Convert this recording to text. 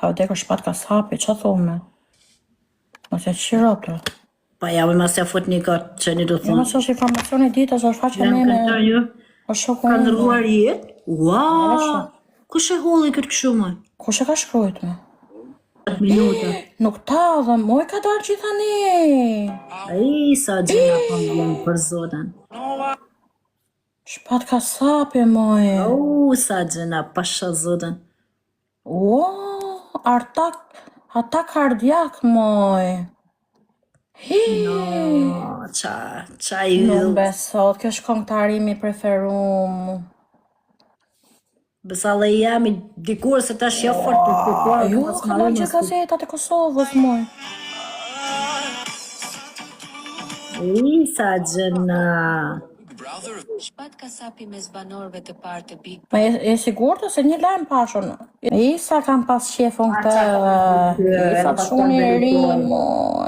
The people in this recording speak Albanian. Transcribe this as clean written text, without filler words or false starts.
Ka vdekur shpat ka sapi, qa thume? Mos e qirotër. Pa javë mas ja fut një katë që një do Jo, mos është informacioni ditë, është faqe me me... O shoku Ka ime. ndërruar jetë? Ua! Kush e holli këtë kështu më? Kush e ka shkrujt me? 7 minuta. Nuk ta dhe moj ka darë gjithani. Ai, sa gjena pëngën për zoten. Shpat ka sapi, moj. Sa gjena, pasha zoten. Ata kardiak, moj. No, qa i Nuk yll. besot, kjo është këngëtarimi preferum. Besale jam i dikur se ta shja fort të kuar. Jo, ka marrë që gazetat e Kosovës, moj. Sa gjena. Shpat ka sapi mes banorëve të parë të Big Ma e sigurët se një lajm pashon. Isa kam pas qefon këtë. Isa të shuni ri, moj.